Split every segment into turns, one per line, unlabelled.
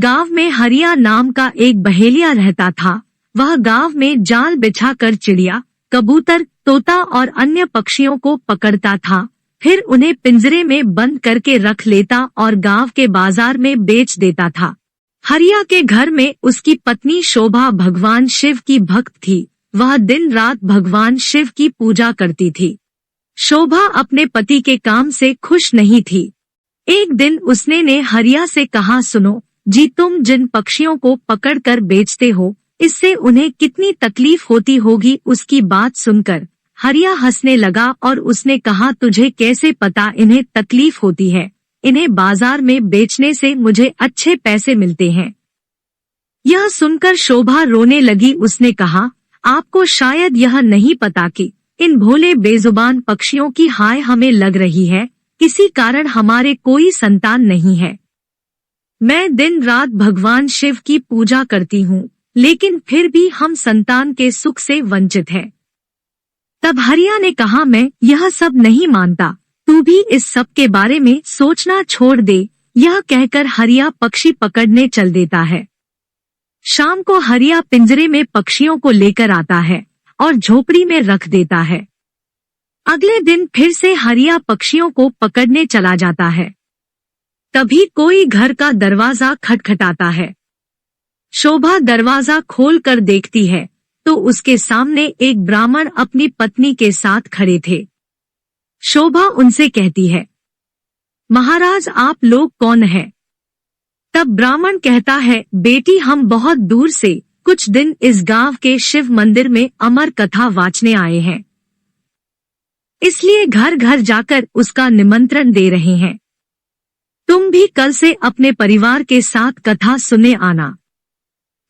गांव में हरिया नाम का एक बहेलिया रहता था। वह गांव में जाल बिछाकर चिड़िया, कबूतर, तोता और अन्य पक्षियों को पकड़ता था, फिर उन्हें पिंजरे में बंद करके रख लेता और गांव के बाजार में बेच देता था। हरिया के घर में उसकी पत्नी शोभा भगवान शिव की भक्त थी। वह दिन रात भगवान शिव की पूजा करती थी। शोभा अपने पति के काम से खुश नहीं थी। एक दिन उसने ने हरिया से कहा, सुनो जी, तुम जिन पक्षियों को पकड़कर बेचते हो, इससे उन्हें कितनी तकलीफ होती होगी। उसकी बात सुनकर हरिया हंसने लगा और उसने कहा, तुझे कैसे पता इन्हें तकलीफ होती है? इन्हें बाजार में बेचने से मुझे अच्छे पैसे मिलते हैं। यह सुनकर शोभा रोने लगी। उसने कहा, आपको शायद यह नहीं पता कि इन भोले बेजुबान पक्षियों की हाय हमें लग रही है। किसी कारण हमारे कोई संतान नहीं है। मैं दिन रात भगवान शिव की पूजा करती हूँ, लेकिन फिर भी हम संतान के सुख से वंचित हैं। तब हरिया ने कहा, मैं यह सब नहीं मानता, तू भी इस सब के बारे में सोचना छोड़ दे। यह कहकर हरिया पक्षी पकड़ने चल देता है। शाम को हरिया पिंजरे में पक्षियों को लेकर आता है और झोपड़ी में रख देता है। अगले दिन फिर से हरिया पक्षियों को पकड़ने चला जाता है। तभी कोई घर का दरवाजा खटखटाता है। शोभा दरवाजा खोलकर देखती है तो उसके सामने एक ब्राह्मण अपनी पत्नी के साथ खड़े थे। शोभा उनसे कहती है, महाराज आप लोग कौन हैं? तब ब्राह्मण कहता है, बेटी हम बहुत दूर से कुछ दिन इस गांव के शिव मंदिर में अमर कथा वाचने आए हैं, इसलिए घर घर जाकर उसका निमंत्रण दे रहे हैं। तुम भी कल से अपने परिवार के साथ कथा सुनने आना।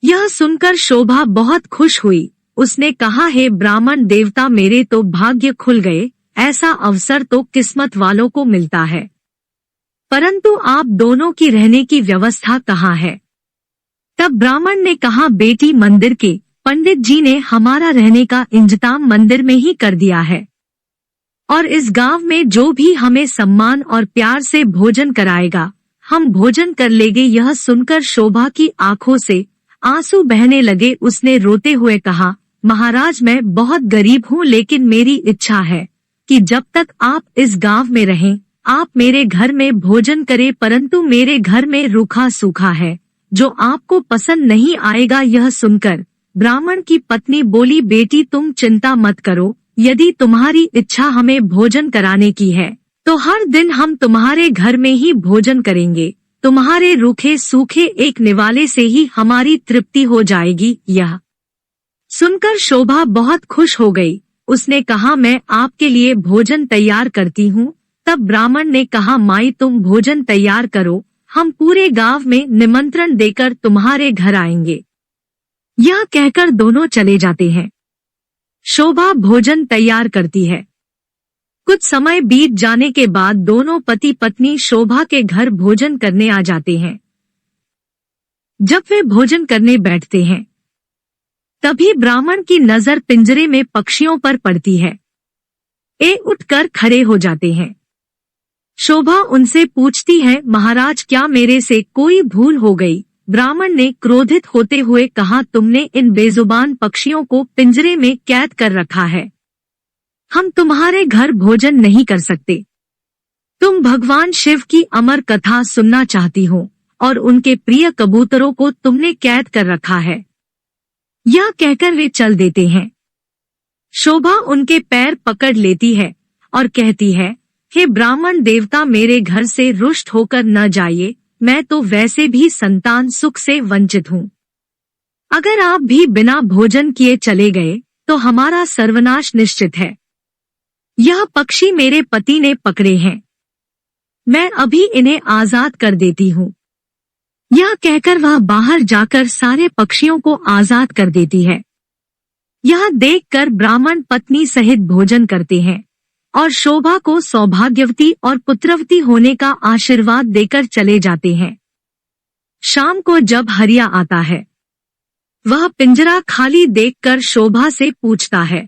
यह सुनकर शोभा बहुत खुश हुई। उसने कहा, हे ब्राह्मण देवता, मेरे तो भाग्य खुल गए। ऐसा अवसर तो किस्मत वालों को मिलता है, परंतु आप दोनों की रहने की व्यवस्था कहाँ है? तब ब्राह्मण ने कहा, बेटी मंदिर के पंडित जी ने हमारा रहने का इंतजाम मंदिर में ही कर दिया है, और इस गांव में जो भी हमें सम्मान और प्यार से भोजन कराएगा, हम भोजन कर लेंगे। यह सुनकर शोभा की आंखों से आंसू बहने लगे। उसने रोते हुए कहा, महाराज मैं बहुत गरीब हूँ, लेकिन मेरी इच्छा है कि जब तक आप इस गांव में रहें, आप मेरे घर में भोजन करें, परंतु मेरे घर में रूखा सूखा है जो आपको पसंद नहीं आएगा। यह सुनकर ब्राह्मण की पत्नी बोली, बेटी तुम चिंता मत करो, यदि तुम्हारी इच्छा हमें भोजन कराने की है तो हर दिन हम तुम्हारे घर में ही भोजन करेंगे। तुम्हारे रूखे सूखे एक निवाले से ही हमारी तृप्ति हो जाएगी। यह सुनकर शोभा बहुत खुश हो गई। उसने कहा, मैं आपके लिए भोजन तैयार करती हूँ। तब ब्राह्मण ने कहा, माई तुम भोजन तैयार करो, हम पूरे गांव में निमंत्रण देकर तुम्हारे घर आएंगे। यह कहकर दोनों चले जाते हैं। शोभा भोजन तैयार करती है। कुछ समय बीत जाने के बाद दोनों पति पत्नी शोभा के घर भोजन करने आ जाते हैं। जब वे भोजन करने बैठते हैं, तभी ब्राह्मण की नजर पिंजरे में पक्षियों पर पड़ती है। ये उठकर खड़े हो जाते हैं। शोभा उनसे पूछती है, महाराज क्या मेरे से कोई भूल हो गई? ब्राह्मण ने क्रोधित होते हुए कहा, तुमने इन बेजुबान पक्षियों को पिंजरे में कैद कर रखा है, हम तुम्हारे घर भोजन नहीं कर सकते। तुम भगवान शिव की अमर कथा सुनना चाहती हो और उनके प्रिय कबूतरों को तुमने कैद कर रखा है। यह कहकर वे चल देते हैं। शोभा उनके पैर पकड़ लेती है और कहती है, हे ब्राह्मण देवता, मेरे घर से रुष्ट होकर न जाइए, मैं तो वैसे भी संतान सुख से वंचित हूँ। अगर आप भी बिना भोजन किए चले गए तो हमारा सर्वनाश निश्चित है। यह पक्षी मेरे पति ने पकड़े हैं, मैं अभी इन्हें आजाद कर देती हूँ। यह कहकर वह बाहर जाकर सारे पक्षियों को आजाद कर देती है। यह देखकर ब्राह्मण पत्नी सहित भोजन करते हैं और शोभा को सौभाग्यवती और पुत्रवती होने का आशीर्वाद देकर चले जाते हैं। शाम को जब हरिया आता है, वह पिंजरा खाली देखकर शोभा से पूछता है।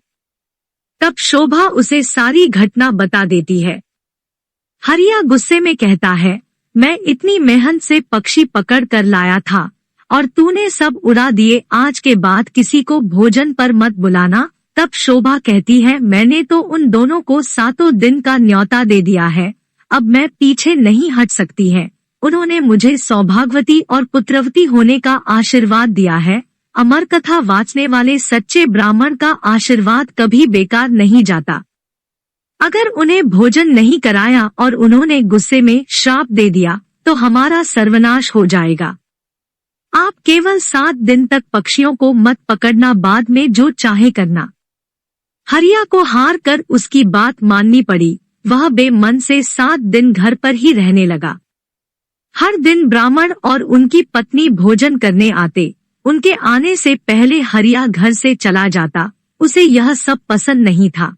तब शोभा उसे सारी घटना बता देती है। हरिया गुस्से में कहता है, मैं इतनी मेहनत से पक्षी पकड़ कर लाया था और तूने सब उड़ा दिए। आज के बाद किसी को भोजन पर मत बुलाना। तब शोभा कहती है, मैंने तो उन दोनों को 7 दिन का न्योता दे दिया है, अब मैं पीछे नहीं हट सकती है। उन्होंने मुझे सौभाग्यवती और पुत्रवती होने का आशीर्वाद दिया है। अमर कथा वाचने वाले सच्चे ब्राह्मण का आशीर्वाद कभी बेकार नहीं जाता। अगर उन्हें भोजन नहीं कराया और उन्होंने गुस्से में श्राप दे दिया तो हमारा सर्वनाश हो जाएगा। आप केवल 7 दिन तक पक्षियों को मत पकड़ना, बाद में जो चाहे करना। हरिया को हार कर उसकी बात माननी पड़ी। वह बेमन से 7 दिन घर पर ही रहने लगा। हर दिन ब्राह्मण और उनकी पत्नी भोजन करने आते। उनके आने से पहले हरिया घर से चला जाता। उसे यह सब पसंद नहीं था।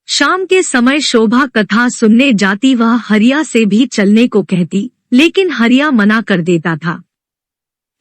शाम के समय शोभा कथा सुनने जाती। वह हरिया से भी चलने को कहती, लेकिन हरिया मना कर देता था।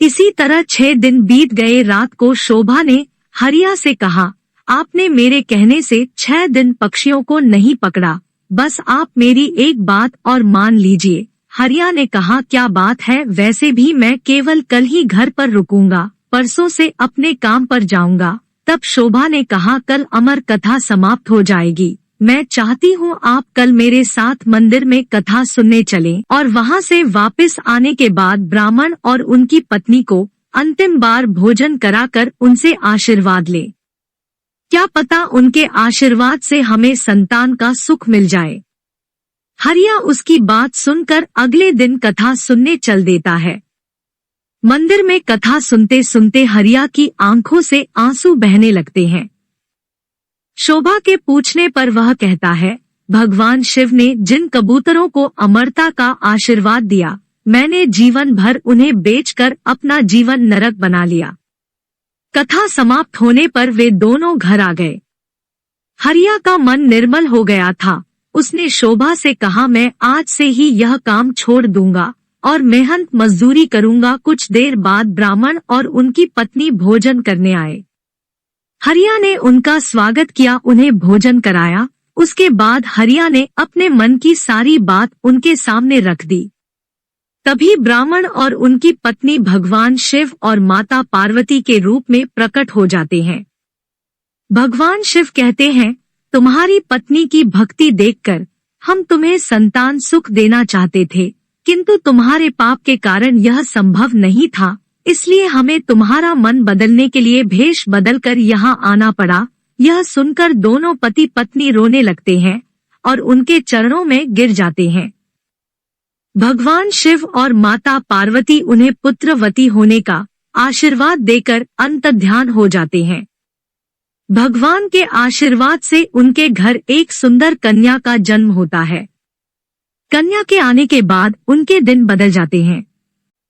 इसी तरह 6 दिन बीत गए। रात को शोभा ने हरिया से कहा, आपने मेरे कहने से 6 दिन पक्षियों को नहीं पकड़ा, बस आप मेरी एक बात और मान लीजिए। हरिया ने कहा, क्या बात है? वैसे भी मैं केवल कल ही घर पर रुकूंगा, परसों से अपने काम पर जाऊंगा। तब शोभा ने कहा, कल अमर कथा समाप्त हो जाएगी। मैं चाहती हूँ आप कल मेरे साथ मंदिर में कथा सुनने चलें और वहाँ से वापस आने के बाद ब्राह्मण और उनकी पत्नी को अंतिम बार भोजन कराकर उनसे आशीर्वाद लें। क्या पता उनके आशीर्वाद से हमें संतान का सुख मिल जाए। हरिया उसकी बात सुनकर अगले दिन कथा सुनने चल देता है। मंदिर में कथा सुनते सुनते हरिया की आंखों से आंसू बहने लगते हैं। शोभा के पूछने पर वह कहता है, भगवान शिव ने जिन कबूतरों को अमरता का आशीर्वाद दिया, मैंने जीवन भर उन्हें बेचकर अपना जीवन नरक बना लिया। कथा समाप्त होने पर वे दोनों घर आ गए। हरिया का मन निर्मल हो गया था। उसने शोभा से कहा, मैं आज से ही यह काम छोड़ दूंगा और मेहनत मजदूरी करूंगा। कुछ देर बाद ब्राह्मण और उनकी पत्नी भोजन करने आए। हरिया ने उनका स्वागत किया, उन्हें भोजन कराया। उसके बाद हरिया ने अपने मन की सारी बात उनके सामने रख दी। तभी ब्राह्मण और उनकी पत्नी भगवान शिव और माता पार्वती के रूप में प्रकट हो जाते हैं। भगवान शिव कहते हैं, तुम्हारी पत्नी की भक्ति देखकर हम तुम्हें संतान सुख देना चाहते थे, किंतु तुम्हारे पाप के कारण यह संभव नहीं था, इसलिए हमें तुम्हारा मन बदलने के लिए भेष बदलकर यहाँ आना पड़ा। यह सुनकर दोनों पति पत्नी रोने लगते हैं और उनके चरणों में गिर जाते हैं। भगवान शिव और माता पार्वती उन्हें पुत्रवती होने का आशीर्वाद देकर अंतर्ध्यान हो जाते हैं। भगवान के आशीर्वाद से उनके घर एक सुंदर कन्या का जन्म होता है। कन्या के आने के बाद उनके दिन बदल जाते हैं।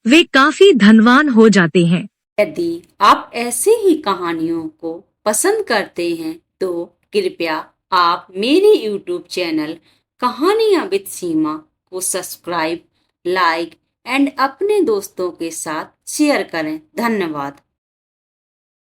वे काफी धनवान हो जाते हैं।
यदि आप ऐसे ही कहानियों को पसंद करते हैं तो कृपया आप मेरे YouTube चैनल कहानियां विद सीमा को सब्सक्राइब, लाइक एंड अपने दोस्तों के साथ शेयर करें। धन्यवाद।